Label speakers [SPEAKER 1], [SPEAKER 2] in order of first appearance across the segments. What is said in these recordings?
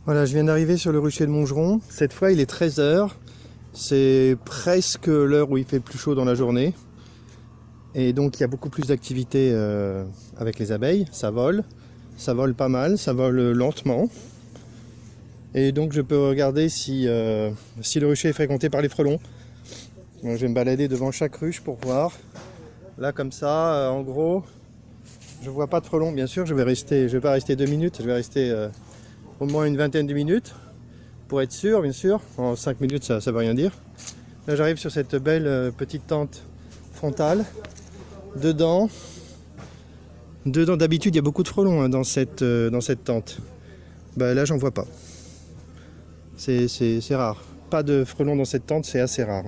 [SPEAKER 1] Voilà, je viens d'arriver sur le rucher de Montgeron. Cette fois, il est 13 h. C'est presque l'heure où il fait le plus chaud dans la journée. Et donc, il y a beaucoup plus d'activité avec les abeilles. Ça vole pas mal, ça vole lentement. Et donc, je peux regarder si le rucher est fréquenté par les frelons. Donc, je vais me balader devant chaque ruche pour voir. Là, comme ça, en gros, je vois pas de frelons. Bien sûr, je vais pas rester 2 minutes, je vais rester au moins une vingtaine de minutes pour être sûr, bien sûr. En 5 minutes, ça veut rien dire. Là, j'arrive sur cette belle petite tente frontale. Dedans, d'habitude, il y a beaucoup de frelons dans cette tente. Bah, là, j'en vois pas. C'est rare. Pas de frelons dans cette tente, c'est assez rare.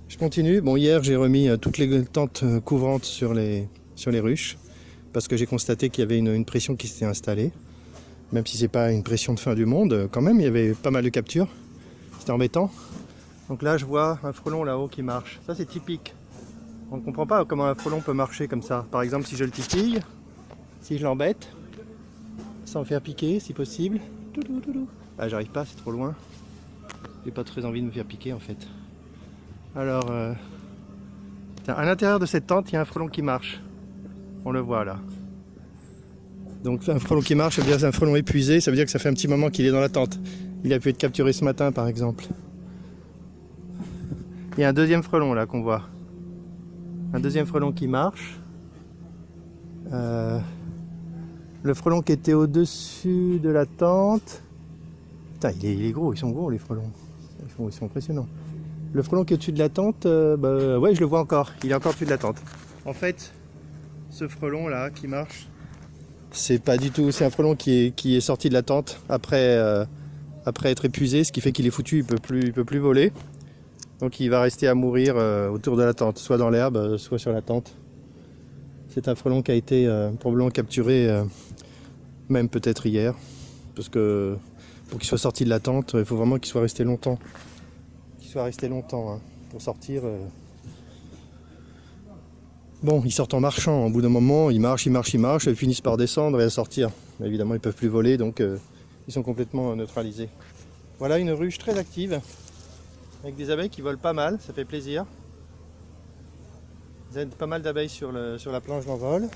[SPEAKER 1] Je continue. Bon, hier, j'ai remis toutes les tentes couvrantes sur les ruches parce que j'ai constaté qu'il y avait une pression qui s'était installée. Même si c'est pas une pression de fin du monde, quand même, il y avait pas mal de captures. C'était embêtant. Donc là, je vois un frelon là-haut qui marche. Ça, c'est typique. On ne comprend pas comment un frelon peut marcher comme ça. Par exemple, si je le titille, si je l'embête, sans faire piquer, si possible. Ah, j'arrive pas, c'est trop loin. J'ai pas très envie de me faire piquer, en fait. Alors, à l'intérieur de cette tente, il y a un frelon qui marche. On le voit là. Donc un frelon qui marche, ça veut dire que c'est un frelon épuisé, ça veut dire que ça fait un petit moment qu'il est dans la tente. Il a pu être capturé ce matin par exemple. Il y a un deuxième frelon là qu'on voit. Un deuxième frelon qui marche. Le frelon qui était au-dessus de la tente. Putain, il est gros, ils sont gros les frelons. Ils sont impressionnants. Le frelon qui est au-dessus de la tente, ouais, je le vois encore. Il est encore au-dessus de la tente. En fait, ce frelon là qui marche, c'est pas du tout. C'est un frelon qui est sorti de la tente après être épuisé, ce qui fait qu'il est foutu. Il peut plus voler. Donc il va rester à mourir autour de la tente, soit dans l'herbe, soit sur la tente. C'est un frelon qui a été probablement capturé, même peut-être hier, parce que pour qu'il soit sorti de la tente, il faut vraiment qu'il soit resté longtemps. Hein, pour sortir. Bon, ils sortent en marchant. Au bout d'un moment, ils marchent, et ils finissent par descendre et à sortir. Mais évidemment, ils peuvent plus voler, donc ils sont complètement neutralisés. Voilà une ruche très active, avec des abeilles qui volent pas mal, ça fait plaisir. Il y a pas mal d'abeilles sur la planche d'envol.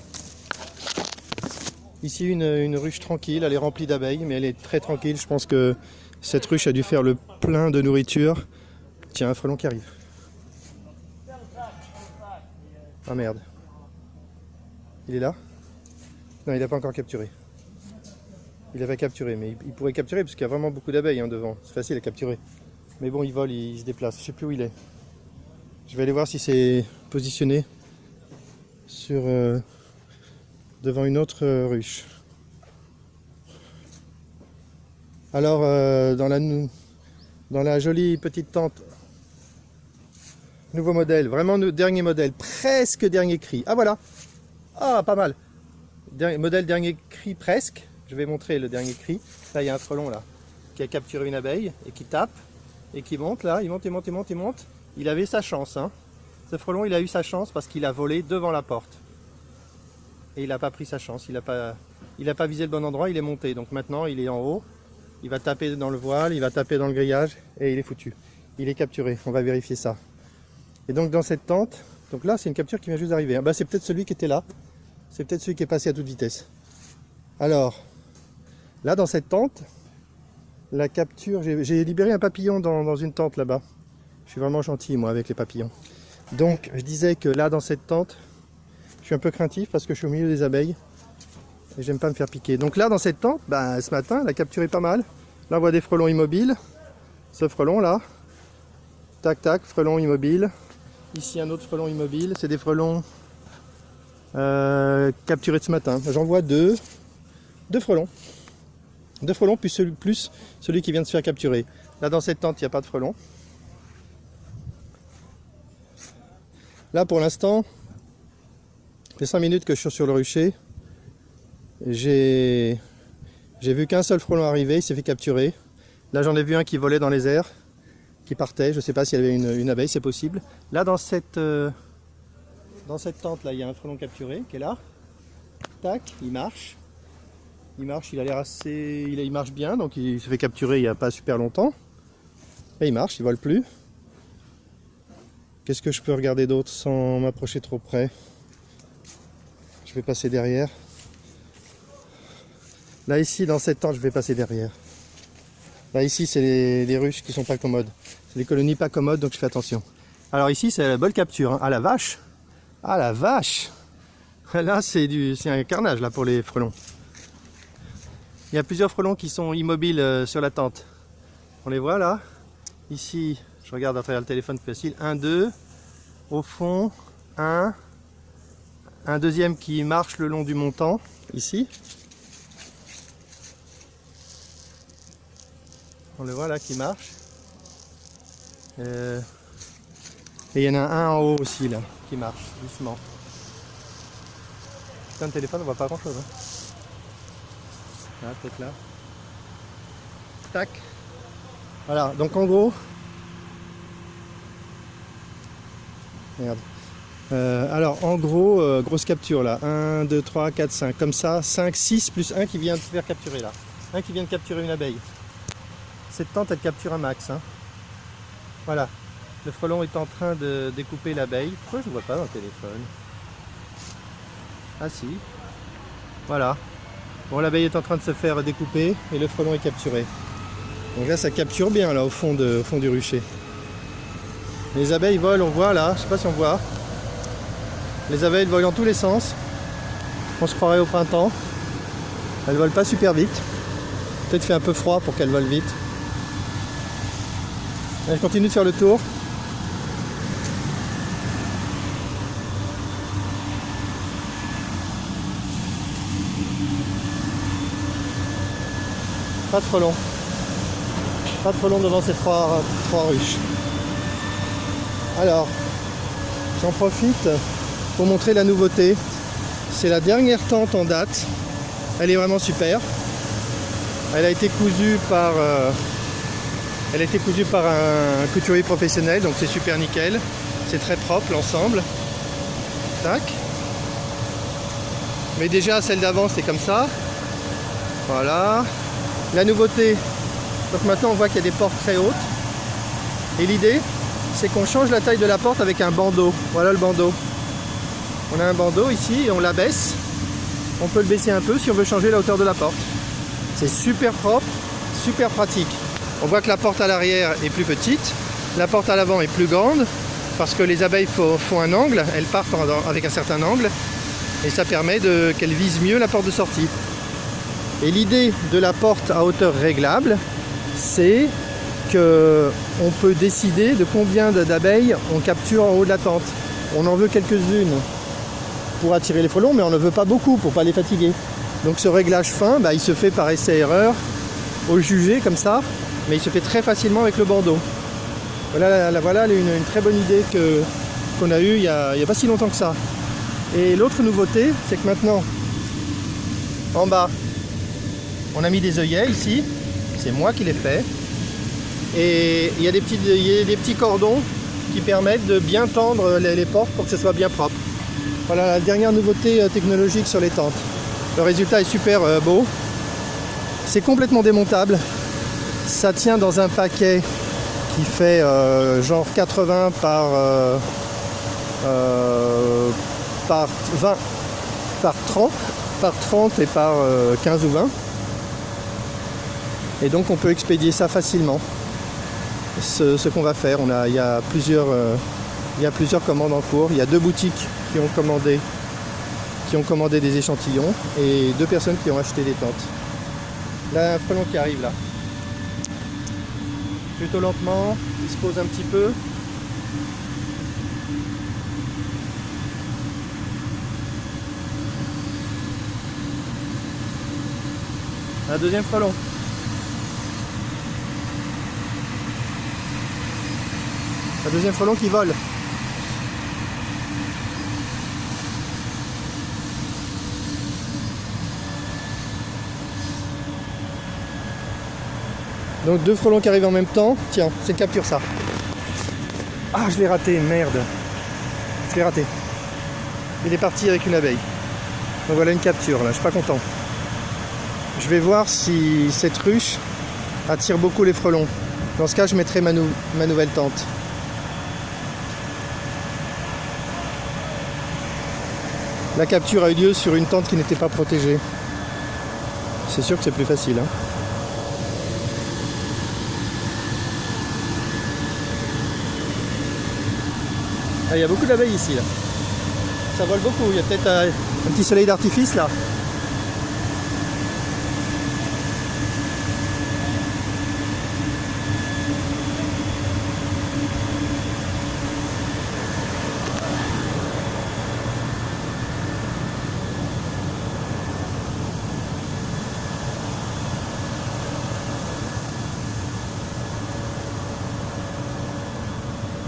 [SPEAKER 1] Ici, une ruche tranquille, elle est remplie d'abeilles, mais elle est très tranquille. Je pense que cette ruche a dû faire le plein de nourriture. Tiens, un frelon qui arrive. Ah merde. Il est là? Non, il n'a pas encore capturé. Il avait capturé, mais il pourrait capturer parce qu'il y a vraiment beaucoup d'abeilles devant. C'est facile à capturer. Mais bon, il vole, il se déplace. Je sais plus où il est. Je vais aller voir si c'est positionné sur devant une autre ruche. Alors, dans la jolie petite tente, nouveau modèle, vraiment dernier modèle, presque dernier cri. Ah voilà, ah pas mal. Modèle dernier cri presque. Je vais montrer le dernier cri. Là il y a un frelon là qui a capturé une abeille et qui tape et qui monte là. Il monte. Il avait sa chance. Hein. Ce frelon il a eu sa chance parce qu'il a volé devant la porte. Et il n'a pas pris sa chance. Il n'a pas visé le bon endroit. Il est monté. Donc maintenant il est en haut. Il va taper dans le voile, il va taper dans le grillage et il est foutu. Il est capturé. On va vérifier ça. Et donc dans cette tente, donc là c'est une capture qui vient juste d'arriver. Bah, c'est peut-être celui qui était là. C'est peut-être celui qui est passé à toute vitesse. Alors, là dans cette tente, la capture, j'ai libéré un papillon dans une tente là-bas. Je suis vraiment gentil moi avec les papillons. Donc je disais que là dans cette tente, je suis un peu craintif parce que je suis au milieu des abeilles. Et j'aime pas me faire piquer. Donc là dans cette tente, bah, ce matin, la capture est pas mal. Là on voit des frelons immobiles. Ce frelon là. Tac tac, frelon immobile. Ici un autre frelon immobile. C'est des frelons capturés de ce matin. J'en vois deux frelons. Deux frelons plus celui qui vient de se faire capturer. Là dans cette tente, il n'y a pas de frelons. Là pour l'instant, ça fait 5 minutes que je suis sur le rucher. J'ai vu qu'un seul frelon arriver, il s'est fait capturer. Là j'en ai vu un qui volait dans les airs, qui partait. Je ne sais pas s'il y avait une abeille, c'est possible. Là dans cette tente là, il y a un frelon capturé qui est là. Tac, il marche. Il marche, il a l'air assez... il marche bien, donc il se fait capturer il n'y a pas super longtemps. Et il marche, il vole plus. Qu'est-ce que je peux regarder d'autre sans m'approcher trop près? Je vais passer derrière. Là ici, dans cette tente, je vais passer derrière. Là ici, c'est les ruches qui sont pas commodes. C'est des colonies pas commodes, donc je fais attention. Alors ici, c'est la bonne capture. Hein. Ah la vache! Ah la vache! Là, c'est un carnage là pour les frelons. Il y a plusieurs frelons qui sont immobiles sur la tente. On les voit là. Ici, je regarde à travers le téléphone, plus facile. 1, 2. Au fond, 1. Un deuxième qui marche le long du montant, ici. On le voit là qui marche. Et il y en a un en haut aussi là, qui marche doucement. Putain, le téléphone, on voit pas grand chose. Hein. Là, peut-être là. Tac. Voilà, donc en gros. Merde. Alors en gros, grosse capture là. 1, 2, 3, 4, 5. Comme ça, 5, 6 plus 1 qui vient de se faire capturer là. Un qui vient de capturer une abeille. Cette tente, elle capture un max. Hein. Voilà. Le frelon est en train de découper l'abeille. Pourquoi je ne vois pas dans le téléphone? Ah si. Voilà. Bon, l'abeille est en train de se faire découper et le frelon est capturé. Donc là, ça capture bien là au fond du rucher. Les abeilles volent, on voit là, je sais pas si on voit. Les abeilles volent dans tous les sens. On se croirait au printemps. Elles volent pas super vite. Peut-être fait un peu froid pour qu'elles volent vite. Elles continuent de faire le tour. Pas de frelons. Pas de frelons devant ces trois ruches. Alors, j'en profite pour montrer la nouveauté. C'est la dernière tente en date. Elle est vraiment super. Elle a été cousue par un couturier professionnel, donc c'est super nickel. C'est très propre l'ensemble. Tac. Mais déjà celle d'avant c'était comme ça. Voilà. La nouveauté, donc maintenant on voit qu'il y a des portes très hautes. Et l'idée, c'est qu'on change la taille de la porte avec un bandeau. Voilà le bandeau. On a un bandeau ici et on l'abaisse. On peut le baisser un peu si on veut changer la hauteur de la porte. C'est super propre, super pratique. On voit que la porte à l'arrière est plus petite, la porte à l'avant est plus grande, parce que les abeilles font un angle, elles partent avec un certain angle, et ça permet qu'elles visent mieux la porte de sortie. Et l'idée de la porte à hauteur réglable, c'est qu'on peut décider de combien d'abeilles on capture en haut de la tente. On en veut quelques-unes pour attirer les frelons, mais on ne veut pas beaucoup pour ne pas les fatiguer. Donc ce réglage fin, il se fait par essai-erreur, au jugé comme ça, mais il se fait très facilement avec le bandeau. Voilà une très bonne idée qu'on a eue il y a pas si longtemps que ça. Et l'autre nouveauté, c'est que maintenant, en bas, on a mis des œillets ici, c'est moi qui l'ai fait. Et il y a des petits cordons qui permettent de bien tendre les portes pour que ce soit bien propre. Voilà la dernière nouveauté technologique sur les tentes. Le résultat est super beau. C'est complètement démontable. Ça tient dans un paquet qui fait genre 80 par 20, par 30 et par 15 ou 20. Et donc on peut expédier ça facilement. Ce qu'on va faire, il y a plusieurs commandes en cours. Il y a 2 boutiques qui ont commandé des échantillons et 2 personnes qui ont acheté des tentes. Là, un frelon qui arrive là. Plutôt lentement, il se pose un petit peu. Un deuxième frelon. Un deuxième frelon qui vole. Donc 2 frelons qui arrivent en même temps. Tiens, c'est une capture ça. Ah, je l'ai raté, merde. Je l'ai raté. Il est parti avec une abeille. Donc voilà une capture là, je suis pas content. Je vais voir si cette ruche attire beaucoup les frelons. Dans ce cas, je mettrai ma nouvelle tente. La capture a eu lieu sur une tente qui n'était pas protégée. C'est sûr que c'est plus facile, hein. Ah, il y a beaucoup d'abeilles ici, là. Ça vole beaucoup. Il y a peut-être un petit soleil d'artifice là.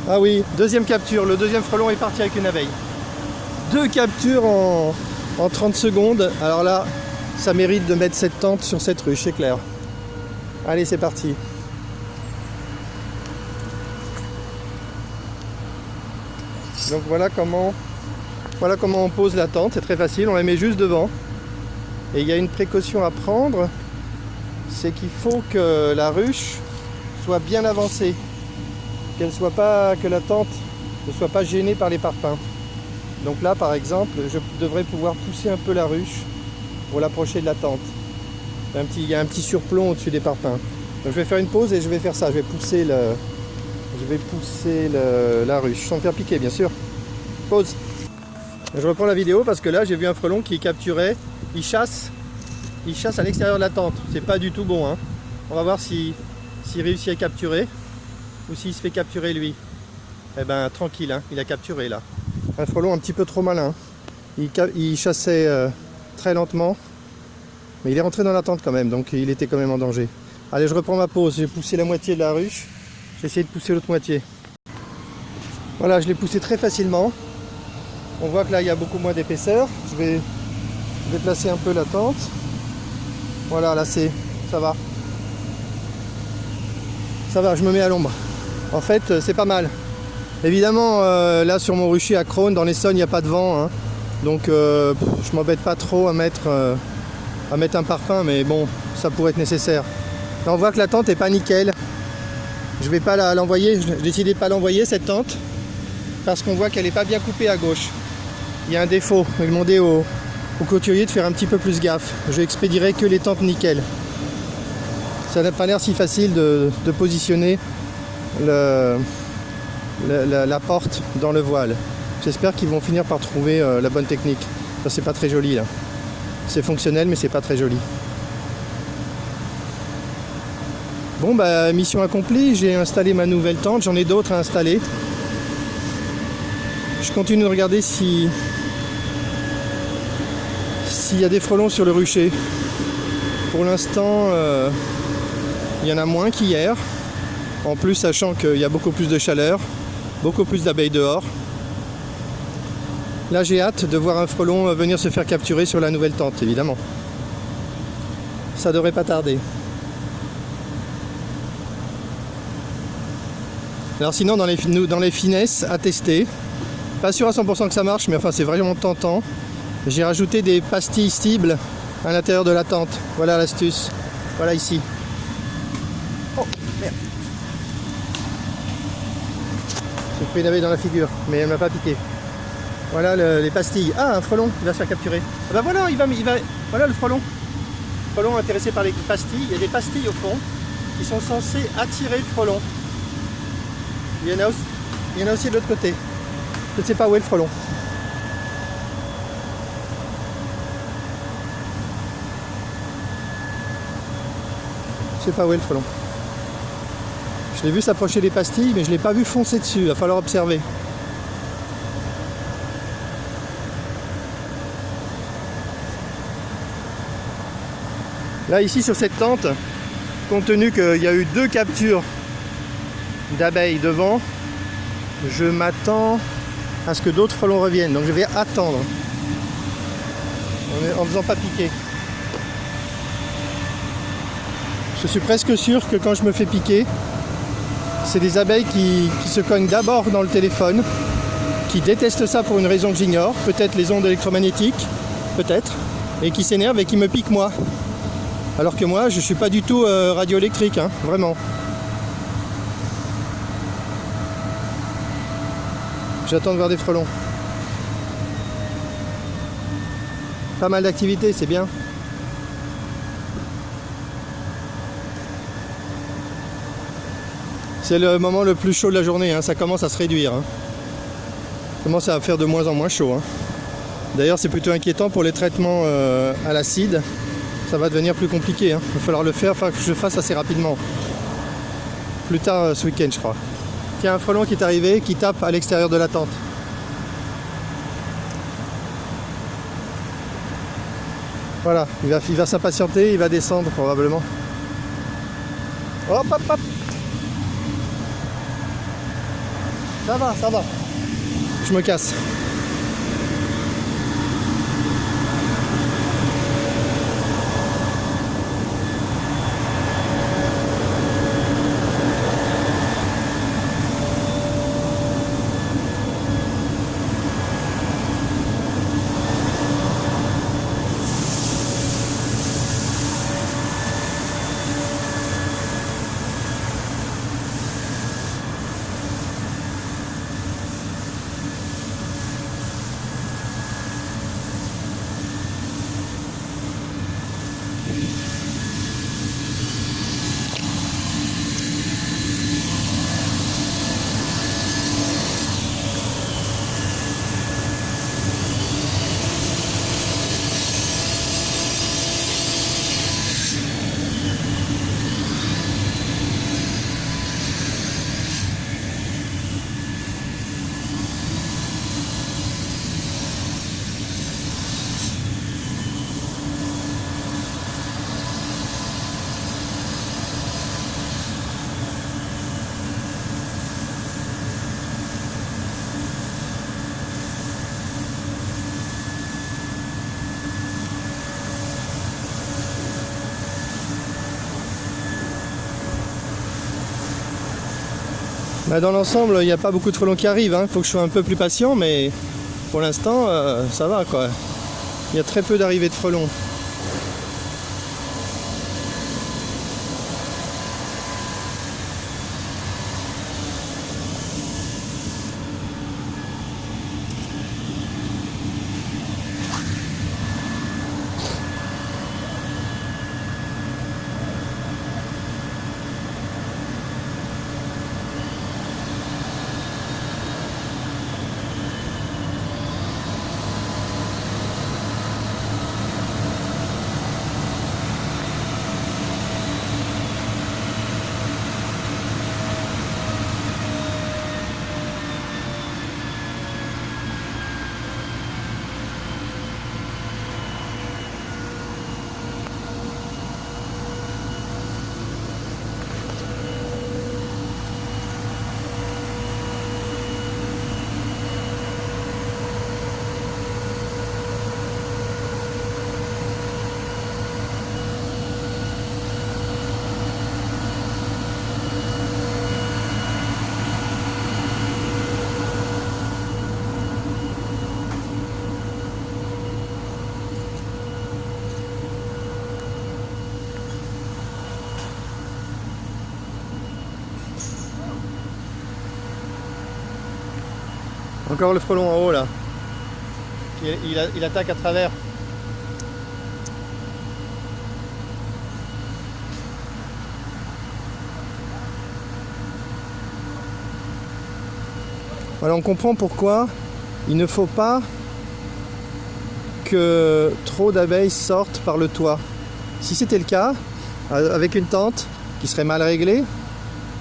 [SPEAKER 1] Ah oui, deuxième capture, le deuxième frelon est parti avec une abeille. 2 captures en 30 secondes. Alors là, ça mérite de mettre cette tente sur cette ruche, c'est clair. Allez, c'est parti. Donc voilà comment on pose la tente, c'est très facile, on la met juste devant. Et il y a une précaution à prendre, c'est qu'il faut que la ruche soit bien avancée. Que la tente ne soit pas gênée par les parpaings. Donc là, par exemple, je devrais pouvoir pousser un peu la ruche pour l'approcher de la tente. Il y a un petit surplomb au-dessus des parpaings. Donc je vais faire une pause et je vais faire ça. Je vais pousser la ruche, sans me faire piquer, bien sûr. Pause. Je reprends la vidéo parce que là, j'ai vu un frelon qui capturait. Il chasse à l'extérieur de la tente. C'est pas du tout bon, hein. On va voir s'il réussit à capturer ou s'il se fait capturer lui. Eh ben tranquille, hein, il a capturé là. Un frelon un petit peu trop malin. Il chassait très lentement, mais il est rentré dans la tente quand même, donc il était quand même en danger. Allez, je reprends ma pause. J'ai poussé la moitié de la ruche. J'ai essayé de pousser l'autre moitié. Voilà, je l'ai poussé très facilement. On voit que là il y a beaucoup moins d'épaisseur. Je vais déplacer un peu la tente. Voilà, là ça va. Ça va, je me mets à l'ombre. En fait, c'est pas mal. Évidemment, là sur mon rucher à Crone, dans l'Essonne, il n'y a pas de vent, hein. Donc je m'embête pas trop à mettre un parpaing, mais bon, ça pourrait être nécessaire. Là, on voit que la tente est pas nickel. Je vais pas l'envoyer, j'ai décidé de pas l'envoyer cette tente, parce qu'on voit qu'elle n'est pas bien coupée à gauche. Il y a un défaut. Je vais demander au couturier de faire un petit peu plus gaffe. Je expédierai que les tentes nickel. Ça n'a pas l'air si facile de positionner la porte dans le voile. J'espère qu'ils vont finir par trouver la bonne technique. Ça, c'est pas très joli là. C'est fonctionnel, mais c'est pas très joli. Bon, bah mission accomplie. J'ai installé ma nouvelle tente. J'en ai d'autres à installer. Je continue de regarder s'il y a des frelons sur le rucher. Pour l'instant, il y en a moins qu'hier. En plus, sachant qu'il y a beaucoup plus de chaleur, beaucoup plus d'abeilles dehors. Là, j'ai hâte de voir un frelon venir se faire capturer sur la nouvelle tente, évidemment. Ça devrait pas tarder. Alors sinon, dans les finesses à tester, pas sûr à 100% que ça marche, mais enfin, c'est vraiment tentant. J'ai rajouté des pastilles cibles à l'intérieur de la tente. Voilà l'astuce. Voilà ici. Oh, merde. J'ai pris une abeille dans la figure, mais elle m'a pas piqué. Voilà les pastilles. Ah, un frelon qui va se faire capturer. Ah bah voilà, voilà le frelon. Le frelon intéressé par les pastilles. Il y a des pastilles au fond qui sont censées attirer le frelon. Il y en a aussi de l'autre côté. Je ne sais pas où est le frelon. Je sais pas où est le frelon. Je l'ai vu s'approcher des pastilles, mais je ne l'ai pas vu foncer dessus. Il va falloir observer. Là, ici, sur cette tente, compte tenu qu'il y a eu 2 captures d'abeilles devant, je m'attends à ce que d'autres frelons reviennent. Donc, je vais attendre en ne faisant pas piquer. Je suis presque sûr que quand je me fais piquer, c'est des abeilles qui se cognent d'abord dans le téléphone, qui détestent ça pour une raison que j'ignore, peut-être les ondes électromagnétiques, peut-être, et qui s'énervent et qui me piquent moi. Alors que moi, je suis pas du tout radioélectrique, hein, vraiment. J'attends de voir des frelons. Pas mal d'activités, c'est bien. C'est le moment le plus chaud de la journée, hein. Ça commence à se réduire. Hein. Ça commence à faire de moins en moins chaud. Hein. D'ailleurs, c'est plutôt inquiétant pour les traitements à l'acide. Ça va devenir plus compliqué. Hein. Il va falloir le faire, il va falloir que je le fasse assez rapidement. Plus tard ce week-end, je crois. Il y a un frelon qui est arrivé, qui tape à l'extérieur de la tente. Voilà, il va s'impatienter, il va descendre probablement. Hop, hop, hop. Ça va, ça va. Je me casse. Bah dans l'ensemble, il n'y a pas beaucoup de frelons qui arrivent. Il faut que je sois un peu plus patient, mais pour l'instant, ça va quoi. Il y a très peu d'arrivées de frelons. Encore le frelon en haut là. Il attaque à travers. Voilà, on comprend pourquoi il ne faut pas que trop d'abeilles sortent par le toit. Si c'était le cas, avec une tente qui serait mal réglée,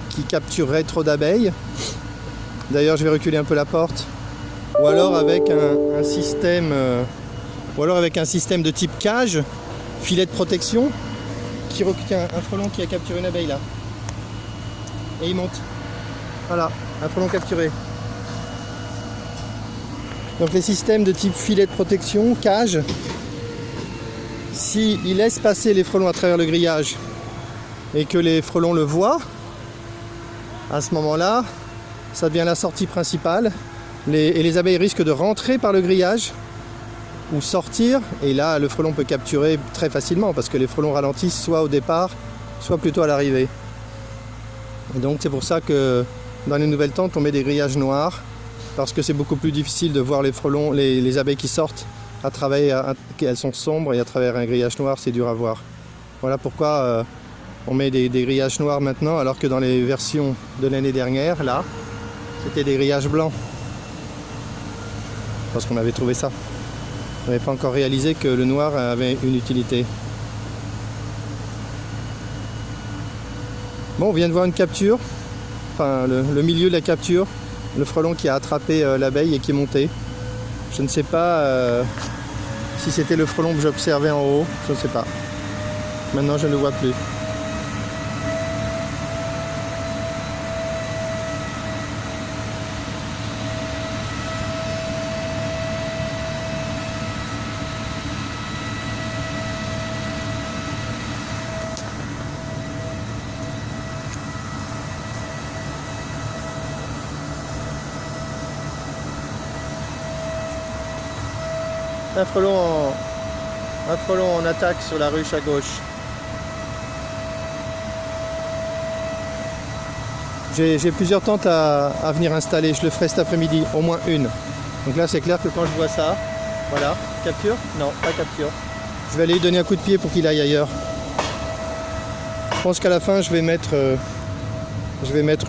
[SPEAKER 1] qui capturerait trop d'abeilles, d'ailleurs je vais reculer un peu la porte, ou alors avec un système de type cage, filet de protection, qui retient un frelon qui a capturé une abeille là. Et il monte. Voilà, un frelon capturé. Donc les systèmes de type filet de protection, cage, s'ils laissent passer les frelons à travers le grillage et que les frelons le voient, à ce moment-là, ça devient la sortie principale et les abeilles risquent de rentrer par le grillage ou sortir, et là le frelon peut capturer très facilement parce que les frelons ralentissent soit au départ, soit plutôt à l'arrivée. Et donc c'est pour ça que dans les nouvelles tentes on met des grillages noirs, parce que c'est beaucoup plus difficile de voir les frelons, les abeilles qui sortent à travers, elles sont sombres, et à travers un grillage noir c'est dur à voir. Voilà pourquoi on met des grillages noirs maintenant, alors que dans les versions de l'année dernière, là, c'était des grillages blancs. Parce qu'on avait trouvé ça. On n'avait pas encore réalisé que le noir avait une utilité. Bon, on vient de voir une capture, enfin le milieu de la capture, le frelon qui a attrapé l'abeille et qui est monté. Je ne sais pas si c'était le frelon que j'observais en haut, je ne sais pas. Maintenant je ne le vois plus. Un frelon en attaque sur la ruche à gauche. J'ai plusieurs tentes à venir installer, je le ferai cet après-midi, au moins une. Donc là c'est clair que quand je vois ça, voilà, capture? Non, pas capture. Je vais aller lui donner un coup de pied pour qu'il aille ailleurs. Je pense qu'à la fin je vais mettre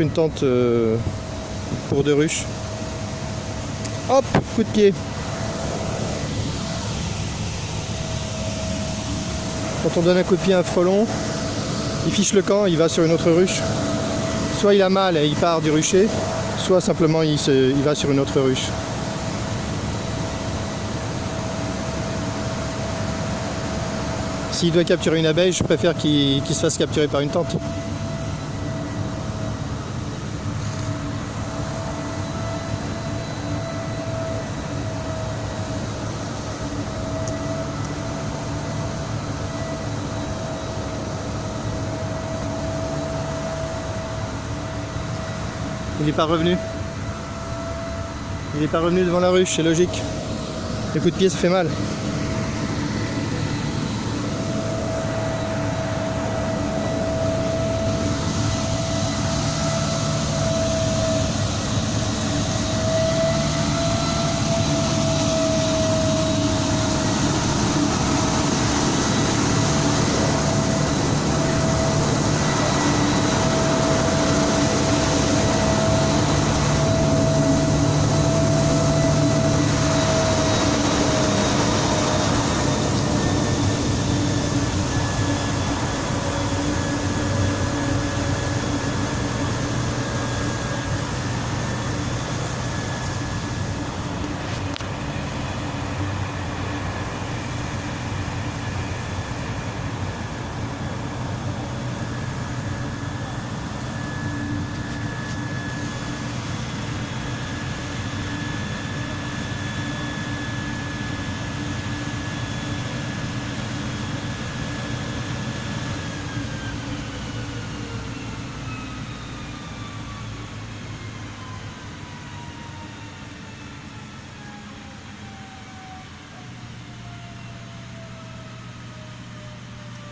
[SPEAKER 1] une tente pour 2 ruches. Hop, coup de pied. Quand on donne un coup de pied à un frelon, il fiche le camp, il va sur une autre ruche. Soit il a mal et il part du rucher, soit simplement il va sur une autre ruche. S'il doit capturer une abeille, je préfère qu'il se fasse capturer par une tente. Il n'est pas revenu. Il n'est pas revenu devant la ruche, c'est logique. Les coups de pied, ça fait mal.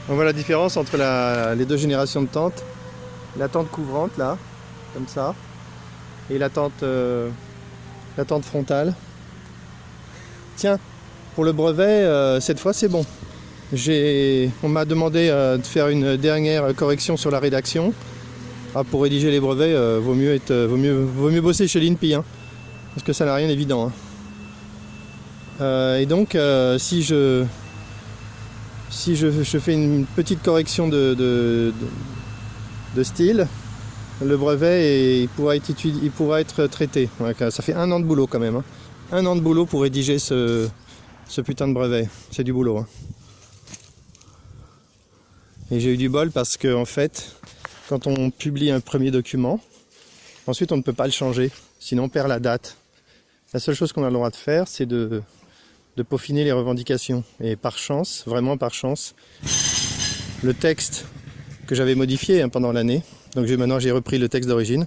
[SPEAKER 1] On voit la différence entre les 2 générations de tentes. La tente couvrante là, comme ça, et la tente frontale. Tiens, pour le brevet, cette fois c'est bon. On m'a demandé de faire une dernière correction sur la rédaction. Ah, pour rédiger les brevets, vaut mieux bosser chez l'INPI, hein, parce que ça n'a rien d'évident. Hein. Et donc, si je fais une petite correction de style, le brevet il pourra être traité. Ouais, ça fait 1 an de boulot quand même. Hein. 1 an de boulot pour rédiger ce putain de brevet. C'est du boulot. Hein. Et j'ai eu du bol parce que en fait, quand on publie un premier document, ensuite on ne peut pas le changer, sinon on perd la date. La seule chose qu'on a le droit de faire, c'est de peaufiner les revendications. Et par chance, vraiment par chance, le texte que j'avais modifié pendant l'année, donc maintenant j'ai repris le texte d'origine,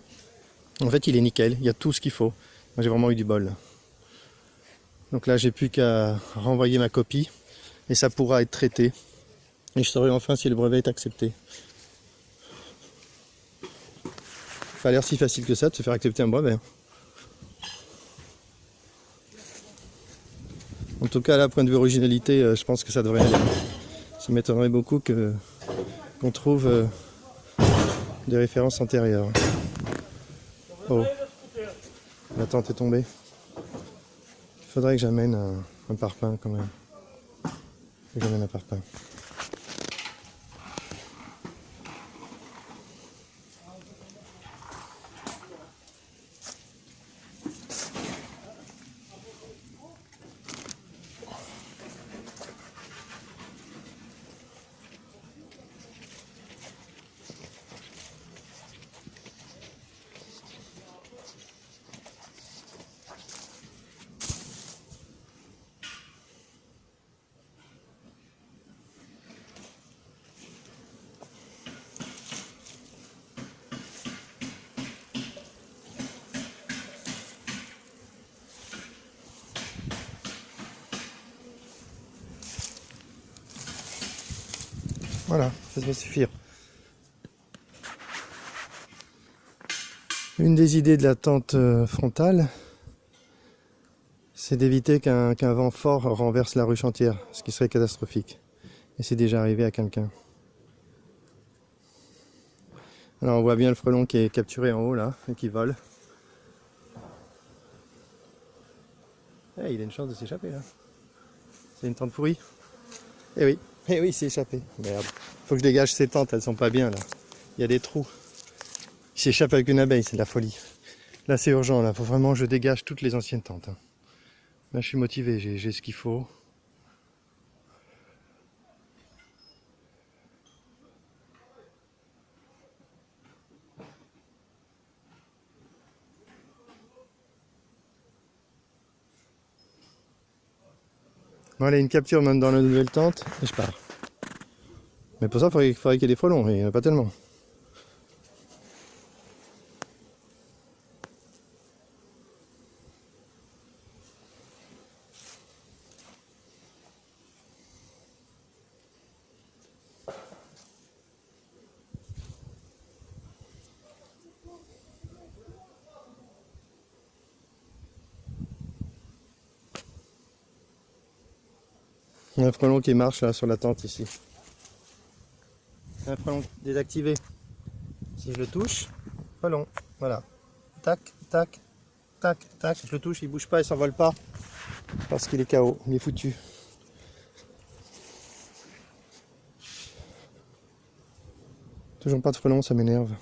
[SPEAKER 1] en fait il est nickel, il y a tout ce qu'il faut. Moi j'ai vraiment eu du bol. Donc là j'ai plus qu'à renvoyer ma copie et ça pourra être traité. Et je saurai enfin si le brevet est accepté. Pas l'air si facile que ça de se faire accepter un brevet. En tout cas là, point de vue originalité, je pense que ça devrait aller. Ça m'étonnerait beaucoup qu'on trouve des références antérieures. Oh, la tente est tombée. Il faudrait que j'amène un parpaing quand même. Que j'amène un parpaing. Voilà, ça va suffire. Une des idées de la tente frontale, c'est d'éviter qu'un vent fort renverse la ruche entière, ce qui serait catastrophique. Et c'est déjà arrivé à quelqu'un. Alors on voit bien le frelon qui est capturé en haut là, et qui vole. Eh, il a une chance de s'échapper là. C'est une tente pourrie. Eh oui, il s'est échappé. Merde. Faut que je dégage ces tentes, elles sont pas bien là. Il y a des trous. Il s'échappe avec une abeille, c'est de la folie. Là c'est urgent, là, faut vraiment que je dégage toutes les anciennes tentes. Là je suis motivé, j'ai ce qu'il faut. Bon allez, une capture même dans la nouvelle tente, et je pars. Mais pour ça, il faudrait qu'il y ait des frelons, et il n'y en a pas tellement. Il y a un frelon qui marche là sur la tente ici. Un frelon désactivé. Si je le touche, frelon, voilà. Tac, tac, tac, tac. Je le touche, il bouge pas, il s'envole pas. Parce qu'il est KO, il est foutu. Toujours pas de frelon, ça m'énerve.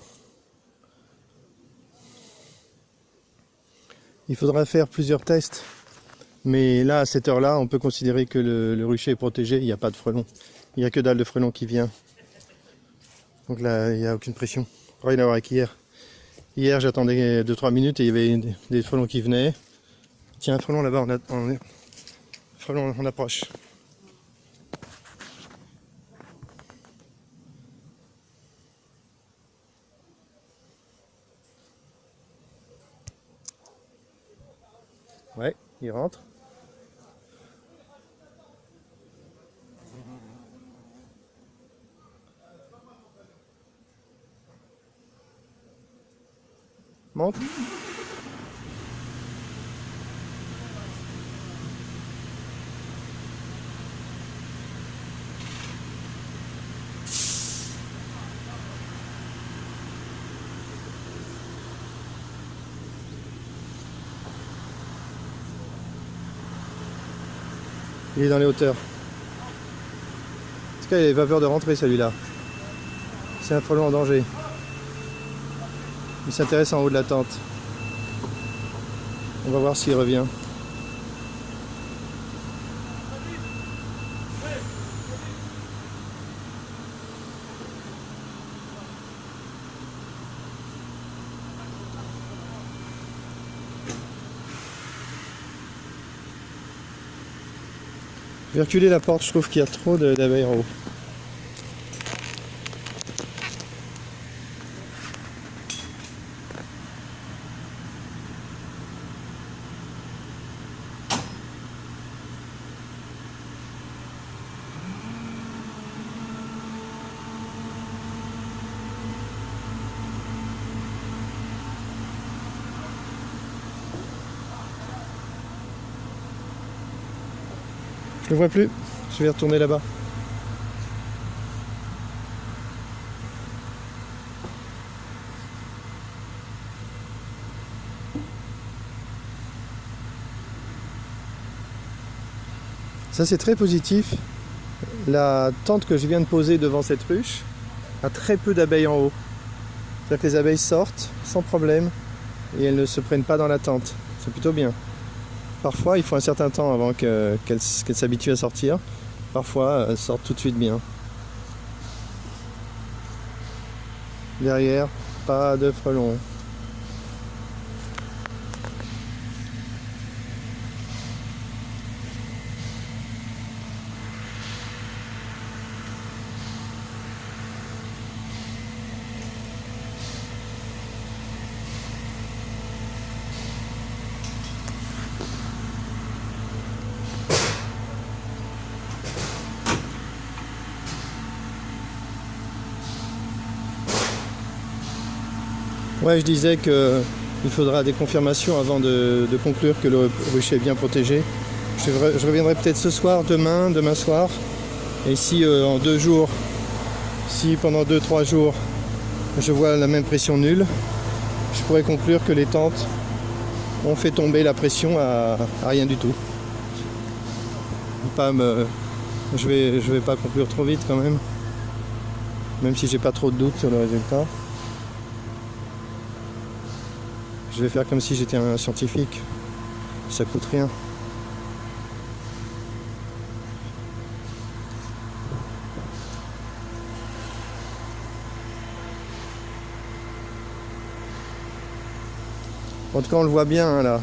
[SPEAKER 1] Il faudra faire plusieurs tests. Mais là, à cette heure-là, on peut considérer que le rucher est protégé, il n'y a pas de frelon. Il n'y a que dalle de frelon qui vient. Donc là, il n'y a aucune pression. Rien à voir avec hier. Hier, j'attendais 2-3 minutes et il y avait des frelons qui venaient. Tiens, un frelon là-bas, frelon, on approche. Ouais, il rentre. Monte. Il est dans les hauteurs. En tout cas, il n'avait pas peur de rentrer celui-là. C'est un frelon en danger. Il s'intéresse en haut de la tente. On va voir s'il revient. Je vais reculer la porte, je trouve qu'il y a trop d'abeilles en haut. Je le vois plus, je vais retourner là-bas. Ça c'est très positif. La tente que je viens de poser devant cette ruche a très peu d'abeilles en haut. C'est-à-dire que les abeilles sortent sans problème et elles ne se prennent pas dans la tente. C'est plutôt bien. Parfois il faut un certain temps avant qu'elles s'habituent à sortir. Parfois elles sortent tout de suite bien. Derrière, pas de frelons. Ouais, je disais qu'il faudra des confirmations avant de conclure que le rucher est bien protégé. Je reviendrai peut-être ce soir, demain soir. Et si en 2 jours, si pendant 2-3 jours, je vois la même pression nulle, je pourrais conclure que les tentes ont fait tomber la pression à rien du tout. Je vais pas conclure trop vite quand même si j'ai pas trop de doutes sur le résultat. Je vais faire comme si j'étais un scientifique. Ça coûte rien. En tout cas, on le voit bien hein, là.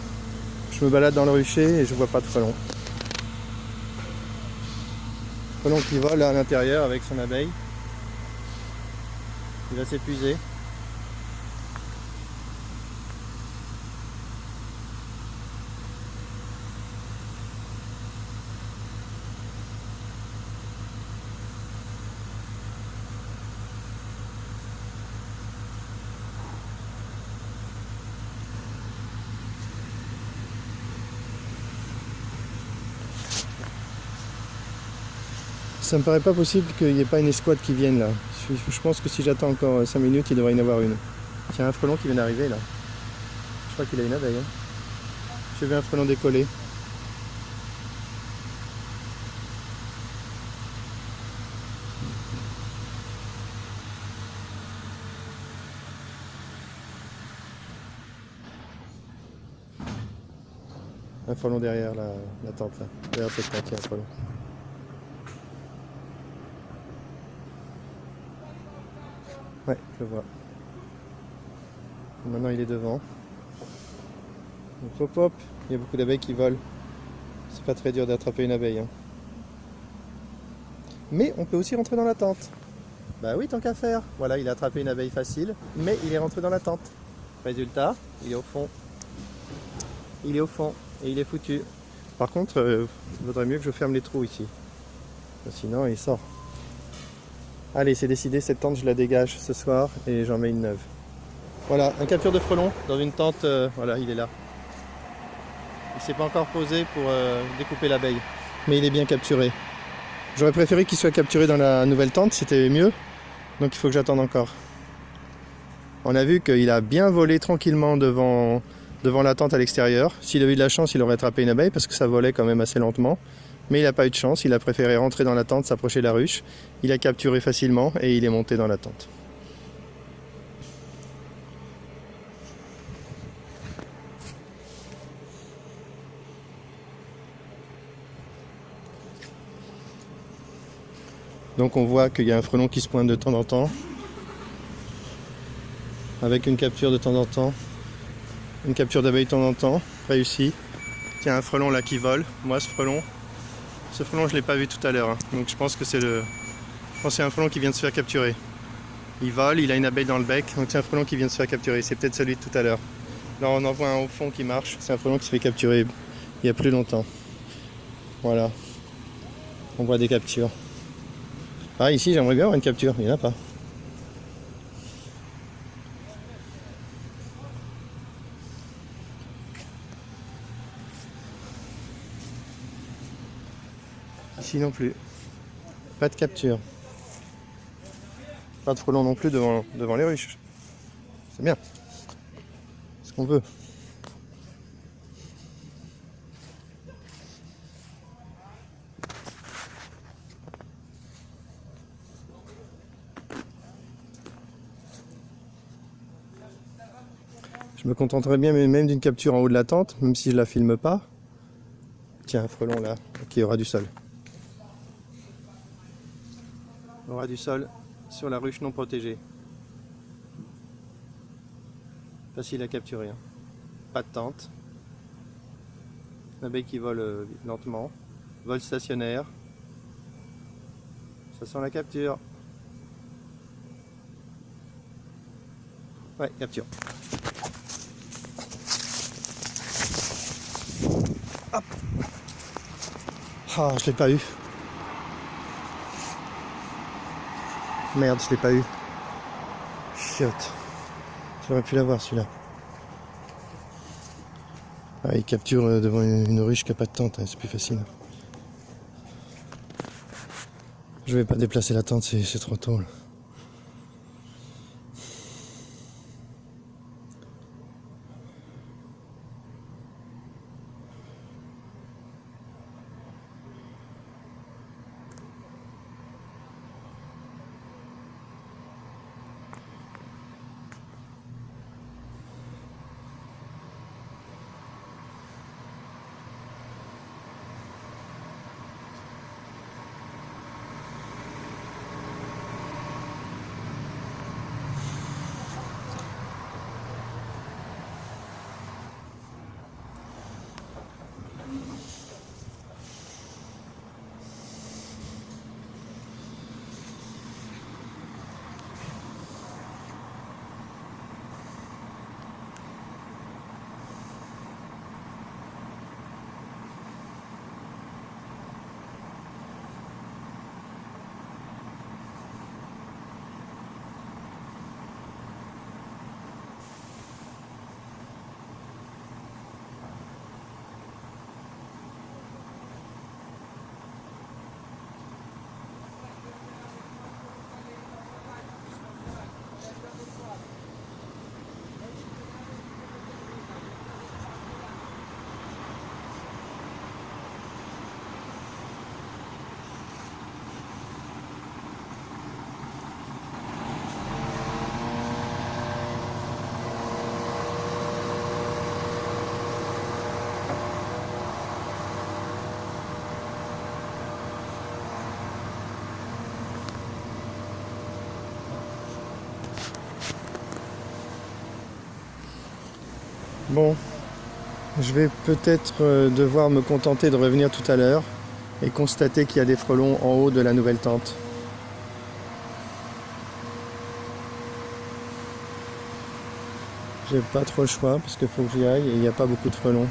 [SPEAKER 1] Je me balade dans le rucher et je vois pas de frelon. Frelon qui vole là, à l'intérieur avec son abeille. Il va s'épuiser. Ça me paraît pas possible qu'il n'y ait pas une escouade qui vienne là. Je pense que si j'attends encore 5 minutes, il devrait y en avoir une. Tiens, un frelon qui vient d'arriver là. Je crois qu'il a une abeille. Hein. J'ai vu un frelon décoller. Un frelon derrière la tente là. Derrière cette tente, il y a un frelon. Ouais, je le vois. Maintenant il est devant. Hop hop, il y a beaucoup d'abeilles qui volent. C'est pas très dur d'attraper une abeille. Hein. Mais on peut aussi rentrer dans la tente. Bah oui, tant qu'à faire. Voilà, il a attrapé une abeille facile, mais il est rentré dans la tente. Résultat, il est au fond. Il est au fond et il est foutu. Par contre, il vaudrait mieux que je ferme les trous ici. Sinon, il sort. Allez, c'est décidé, cette tente, je la dégage ce soir et j'en mets une neuve. Voilà, un capture de frelon dans une tente, voilà, il est là. Il s'est pas encore posé pour découper l'abeille, mais il est bien capturé. J'aurais préféré qu'il soit capturé dans la nouvelle tente, c'était mieux. Donc il faut que j'attende encore. On a vu qu'il a bien volé tranquillement devant la tente à l'extérieur. S'il avait eu de la chance, il aurait attrapé une abeille parce que ça volait quand même assez lentement. Mais il n'a pas eu de chance, il a préféré rentrer dans la tente, s'approcher de la ruche. Il a capturé facilement et il est monté dans la tente. Donc on voit qu'il y a un frelon qui se pointe de temps en temps. Avec une capture de temps en temps. Une capture d'abeille de temps en temps, réussie. Il y a un frelon là qui vole. Moi ce frelon je ne l'ai pas vu tout à l'heure. Hein. Donc je pense que c'est un frelon qui vient de se faire capturer. Il vole, il a une abeille dans le bec. Donc c'est un frelon qui vient de se faire capturer. C'est peut-être celui de tout à l'heure. Là on en voit un au fond qui marche. C'est un frelon qui se fait capturer il y a plus longtemps. Voilà. On voit des captures. Ah ici j'aimerais bien avoir une capture. Il n'y en a pas. Ici non plus. Pas de capture. Pas de frelons non plus devant les ruches. C'est bien. C'est ce qu'on veut. Je me contenterais bien même d'une capture en haut de la tente, même si je la filme pas. Tiens, un frelon là, qui aura du sol. Aura du sol sur la ruche non protégée. Facile à capturer. Hein. Pas de tente. L'abeille qui vole lentement. Vol stationnaire. Ça sent la capture. Ouais, capture. Hop. Ah, je l'ai pas eu. Merde, je l'ai pas eu. Chiotte. J'aurais pu l'avoir celui-là. Ah, il capture devant une ruche qui n'a pas de tente, hein, c'est plus facile. Je vais pas déplacer la tente, c'est trop tôt là. Bon, je vais peut-être devoir me contenter de revenir tout à l'heure et constater qu'il y a des frelons en haut de la nouvelle tente. J'ai pas trop le choix parce qu'il faut que j'y aille et il n'y a pas beaucoup de frelons.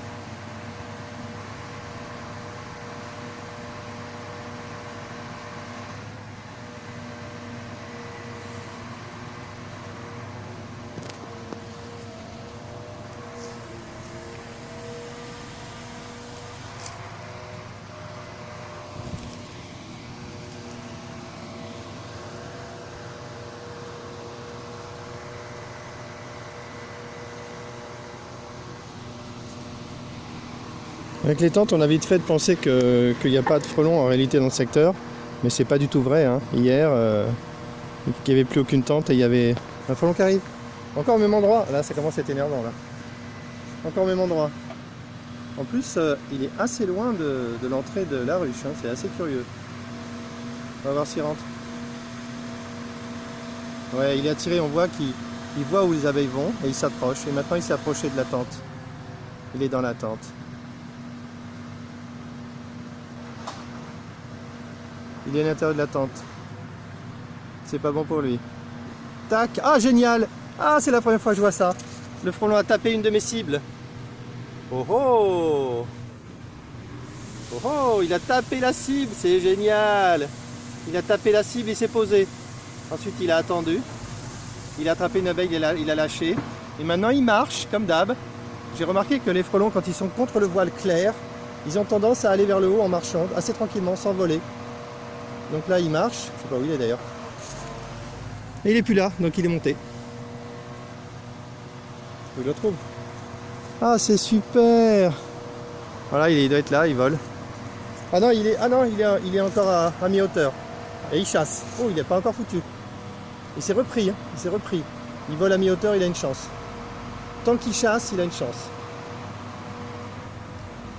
[SPEAKER 1] Avec les tentes, on a vite fait de penser qu'il n'y a pas de frelons en réalité dans le secteur, mais c'est pas du tout vrai. Hein. Hier, il n'y avait plus aucune tente et il y avait un frelon qui arrive. Encore au même endroit, là ça commence à être énervant là. Encore au même endroit. En plus, il est assez loin de l'entrée de la ruche, hein. C'est assez curieux. On va voir s'il rentre. Ouais, il est attiré, on voit qu'il voit où les abeilles vont et il s'approche. Et maintenant il s'est approché de la tente. Il est dans la tente. Il est à l'intérieur de la tente. C'est pas bon pour lui. Tac. Ah, génial. Ah, c'est la première fois que je vois ça. Le frelon a tapé une de mes cibles. Oh oh. Oh oh, il a tapé la cible. C'est génial. Il a tapé la cible, il s'est posé. Ensuite, il a attendu. Il a attrapé une abeille, il a lâché. Et maintenant, il marche, comme d'hab. J'ai remarqué que les frelons, quand ils sont contre le voile clair, ils ont tendance à aller vers le haut en marchant assez tranquillement, sans voler. Donc là, il marche. Je sais pas où il est d'ailleurs. Et il est plus là, donc il est monté. Je le trouve. Ah, c'est super. Voilà, il doit être là, il vole. Ah non, il est encore à mi-hauteur. Et il chasse. Oh, il n'est pas encore foutu. Il s'est repris, hein. Il s'est repris. Il vole à mi-hauteur, il a une chance. Tant qu'il chasse, il a une chance.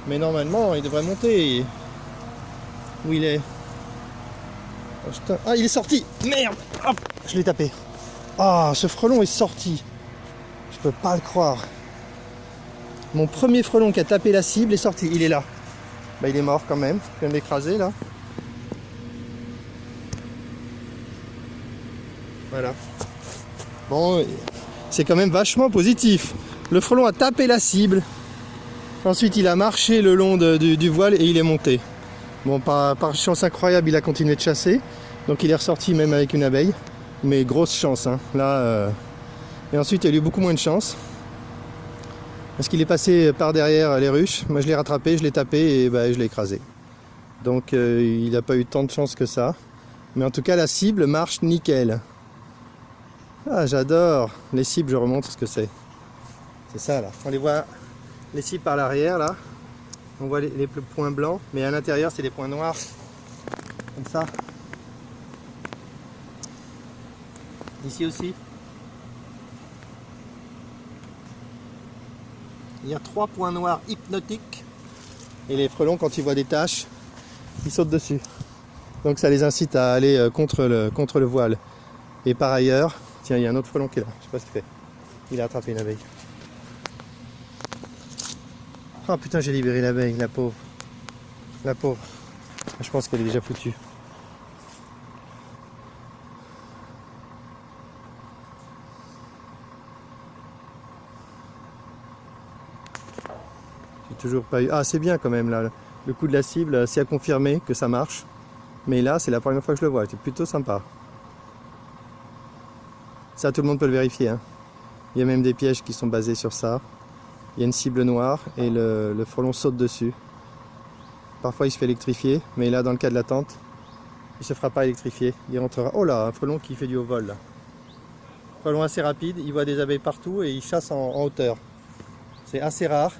[SPEAKER 1] Mais normalement, il devrait monter. Où il est? Oh, putain. Ah, il est sorti. Merde. Hop, je l'ai tapé. Ah, ce frelon est sorti. Je peux pas le croire. Mon premier frelon qui a tapé la cible est sorti. Il est là. Bah, il est mort quand même. Je viens de l'écraser là. Voilà. Bon, c'est quand même vachement positif. Le frelon a tapé la cible. Ensuite, il a marché le long du voile et il est monté. Bon, par chance incroyable, il a continué de chasser. Donc, il est ressorti même avec une abeille. Mais grosse chance, hein. Là, Et ensuite, il a eu beaucoup moins de chance. Parce qu'il est passé par derrière les ruches. Moi, je l'ai rattrapé, je l'ai tapé et bah, je l'ai écrasé. Donc, il n'a pas eu tant de chance que ça. Mais en tout cas, la cible marche nickel. Ah, j'adore. Les cibles, je remonte ce que c'est. C'est ça, là. On les voit, les cibles par l'arrière, là. On voit les points blancs. Mais à l'intérieur, c'est des points noirs. Comme ça. Ici aussi. Il y a 3 points noirs hypnotiques. Et les frelons, quand ils voient des taches, ils sautent dessus. Donc ça les incite à aller contre le voile. Et par ailleurs, tiens, il y a un autre frelon qui est là. Je sais pas ce qu'il fait. Il a attrapé une abeille. Oh putain, j'ai libéré l'abeille, la pauvre. La pauvre. Je pense qu'elle est déjà foutue. J'ai toujours pas eu... Ah, c'est bien quand même là. Le coup de la cible, c'est à confirmer que ça marche. Mais là, c'est la première fois que je le vois. C'est plutôt sympa. Ça, tout le monde peut le vérifier, hein. Il y a même des pièges qui sont basés sur ça. Il y a une cible noire et le frelon saute dessus. Parfois, il se fait électrifier. Mais là, dans le cas de la tente, il ne se fera pas électrifier. Il rentrera... Oh là, un frelon qui fait du haut vol là. Frelon assez rapide. Il voit des abeilles partout et il chasse en hauteur. C'est assez rare.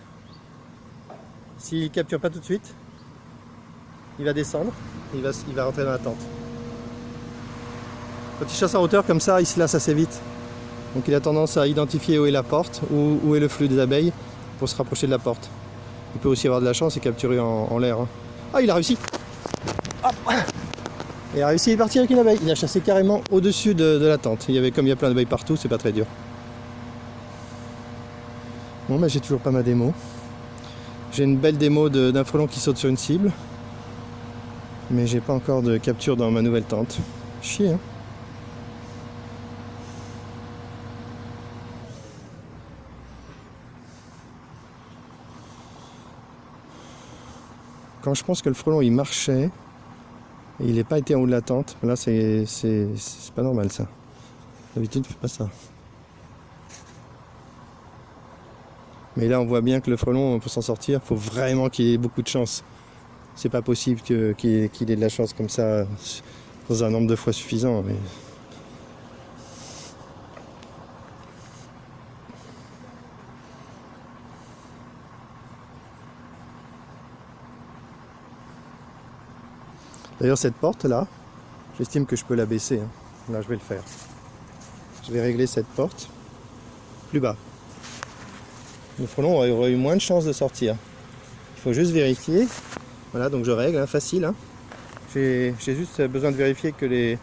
[SPEAKER 1] S'il ne capture pas tout de suite, il va descendre, il va rentrer dans la tente. Quand il chasse en hauteur comme ça, il se lasse assez vite. Donc il a tendance à identifier où est la porte, où est le flux des abeilles, pour se rapprocher de la porte. Il peut aussi avoir de la chance et capturer en l'air. Hein. Ah, il a réussi. Hop. Il a réussi à partir avec une abeille. Il a chassé carrément au-dessus de la tente. Comme il y a plein d'abeilles partout, c'est pas très dur. Bon, bah, j'ai toujours pas ma démo. J'ai une belle démo d'un frelon qui saute sur une cible. Mais j'ai pas encore de capture dans ma nouvelle tente. Chier, hein. Quand je pense que le frelon il marchait, et il n'est pas été en haut de la tente, là c'est pas normal ça. D'habitude, je fais pas ça. Mais là, on voit bien que le frelon, pour s'en sortir, il faut vraiment qu'il ait beaucoup de chance. C'est pas possible qu'il ait de la chance comme ça, dans un nombre de fois suffisant. Mais... D'ailleurs, cette porte-là, j'estime que je peux la baisser. Hein. Là, je vais le faire. Je vais régler cette porte plus bas. Le frelon aurait eu moins de chances de sortir. Il faut juste vérifier. Voilà, donc je règle, hein, facile. Hein. J'ai juste besoin de vérifier qu'il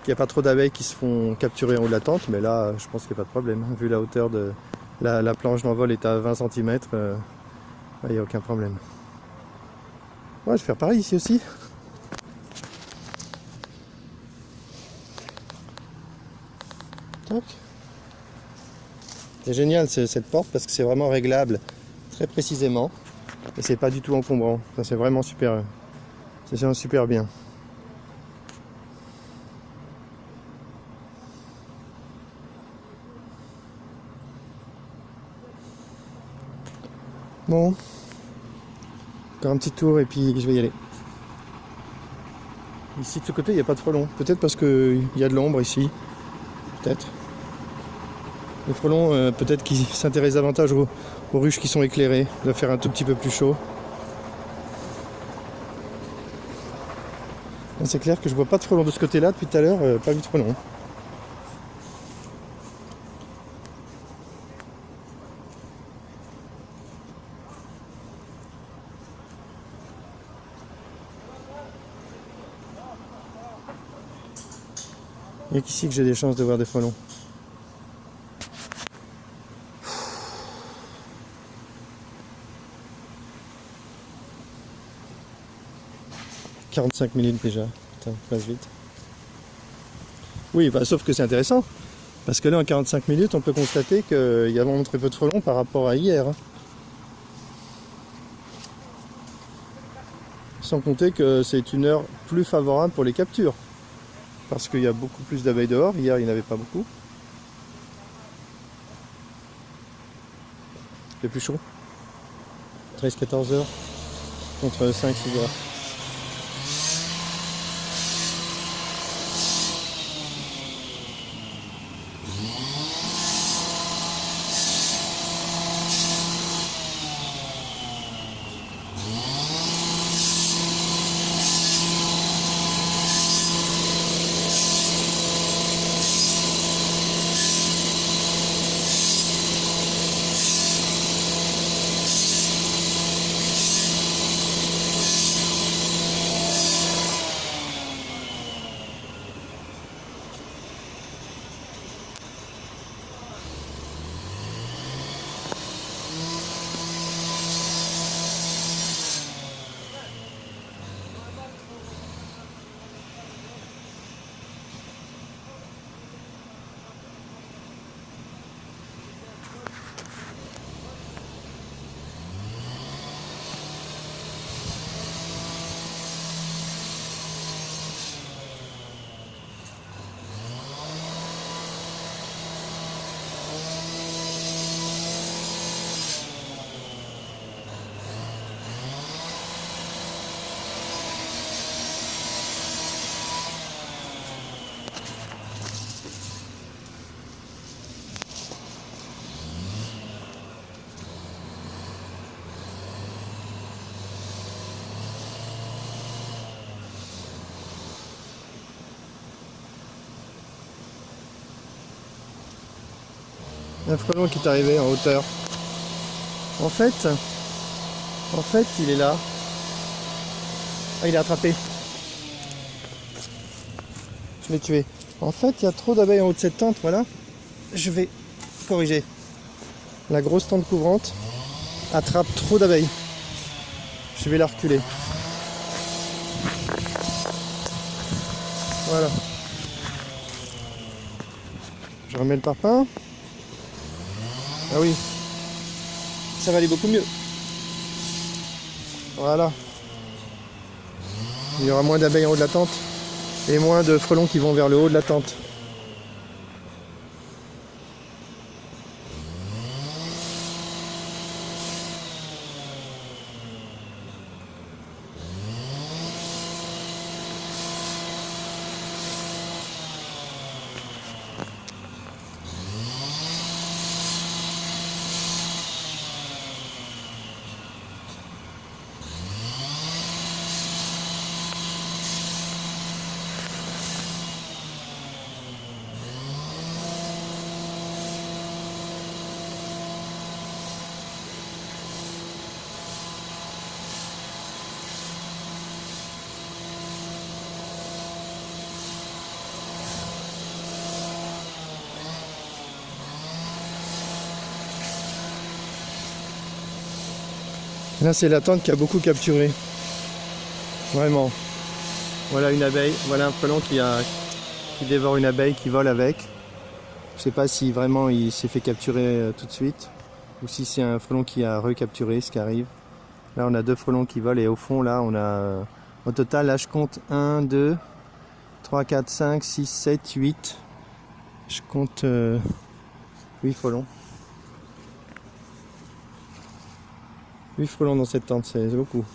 [SPEAKER 1] n'y a pas trop d'abeilles qui se font capturer en haut de la tente. Mais là, je pense qu'il n'y a pas de problème. Vu la hauteur de la planche d'envol est à 20 cm, il n'y a aucun problème. Ouais, je vais faire pareil ici aussi. C'est génial cette porte parce que c'est vraiment réglable très précisément et c'est pas du tout encombrant. C'est vraiment super, c'est vraiment super bien. Bon, Encore un petit tour et puis je vais y aller. Ici de ce côté il n'y a pas de frelons. Peut-être parce qu'il y a de l'ombre ici. Peut-être. Les frelons peut-être qu'ils s'intéressent davantage aux ruches qui sont éclairées. Il doit faire un tout petit peu plus chaud. C'est clair que je vois pas de frelons de ce côté-là depuis tout à l'heure. Pas vu de frelons. Il n'y a qu'ici que j'ai des chances de voir des frelons. « 45 minutes déjà. Putain, passe vite. Oui, bah, sauf que c'est intéressant. Parce que là, en 45 minutes, on peut constater qu'il y a vraiment très peu de frelons par rapport à hier. Sans compter que c'est une heure plus favorable pour les captures. Parce qu'il y a beaucoup plus d'abeilles dehors. Hier, il n'y en avait pas beaucoup. Il fait plus chaud. 13-14 heures contre 5-6 heures. Un frelon qui est arrivé en hauteur. En fait, il est là. Ah, il est attrapé. Je l'ai tué. En fait, il y a trop d'abeilles en haut de cette tente, voilà. Je vais corriger. La grosse tente couvrante attrape trop d'abeilles. Je vais la reculer. Voilà. Je remets le parpaing. Ah oui, ça va aller beaucoup mieux. Voilà. Il y aura moins d'abeilles en haut de la tente et moins de frelons qui vont vers le haut de la tente. Là, c'est la tente qui a beaucoup capturé. Vraiment. Voilà une abeille, voilà un frelon qui dévore une abeille, qui vole avec. Je sais pas si vraiment il s'est fait capturer tout de suite ou si c'est un frelon qui a recapturé, ce qui arrive. Là, on a 2 frelons qui volent et au fond, là, on a au total, là, je compte 1, 2, 3, 4, 5, 6, 7, 8. Je compte 8 frelons. 8 frelons dans cette tente, c'est beaucoup.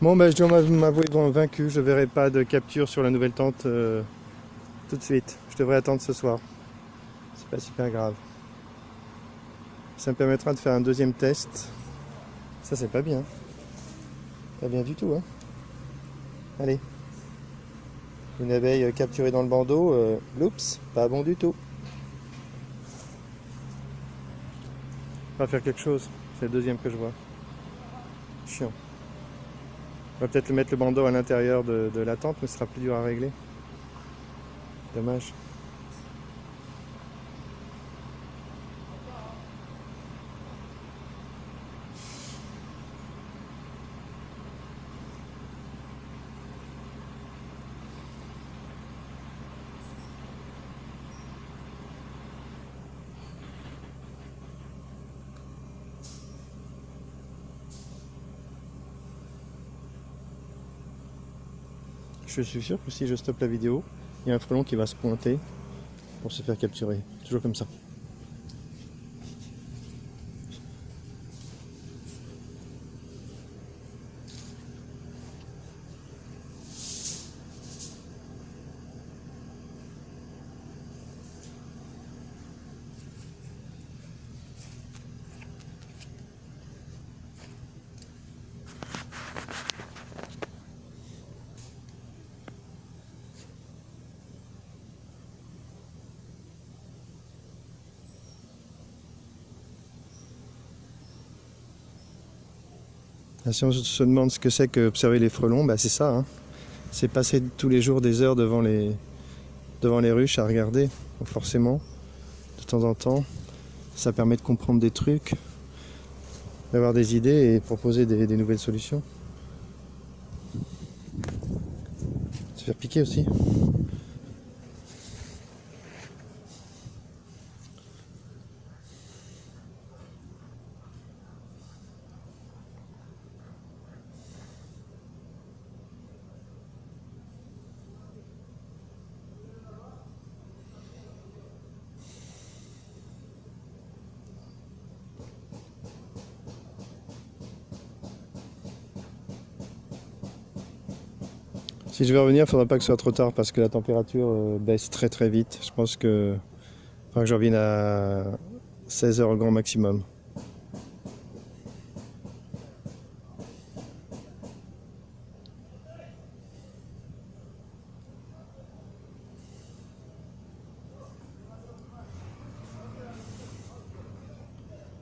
[SPEAKER 1] Bon, bah, je dois m'avouer vaincu. Je verrai pas de capture sur la nouvelle tente tout de suite. Je devrais attendre ce soir. C'est pas super grave. Ça me permettra de faire un deuxième test. Ça, c'est pas bien. Pas bien du tout, hein. Allez. Une abeille capturée dans le bandeau. Oups, pas bon du tout. On va faire quelque chose. C'est le deuxième que je vois. Chiant. On va peut-être mettre le bandeau à l'intérieur de la tente, mais ce sera plus dur à régler. Dommage. Je suis sûr que si je stoppe la vidéo, il y a un frelon qui va se pointer pour se faire capturer. Toujours comme ça. Ah, si on se demande ce que c'est que observer les frelons, bah c'est ça, hein. C'est passer tous les jours des heures devant les ruches à regarder. Donc forcément, de temps en temps, ça permet de comprendre des trucs, d'avoir des idées et proposer des nouvelles solutions. Se faire piquer aussi. Si je vais revenir, il ne faudra pas que ce soit trop tard parce que la température baisse très très vite. Je pense que faudra que je revienne à 16 heures au grand maximum.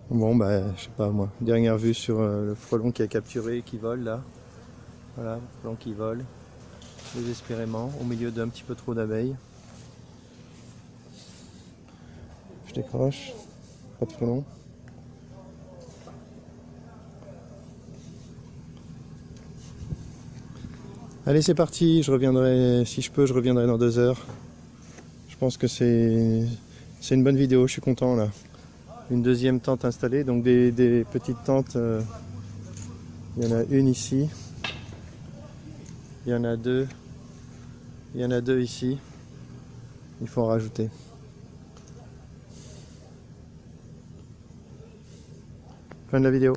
[SPEAKER 1] Bon, bah, je sais pas moi. Dernière vue sur le frelon qui a capturé, qui vole là. Voilà, le frelon qui vole désespérément au milieu d'un petit peu trop d'abeilles. Je décroche, pas de frelon. Allez, c'est parti. Je reviendrai, si je peux, je reviendrai dans 2 heures. Je pense que c'est une bonne vidéo. Je suis content là. Une deuxième tente installée, donc des petites tentes. Il y en a une ici. Il y en a deux. Il y en a deux ici. Il faut en rajouter. Fin de la vidéo.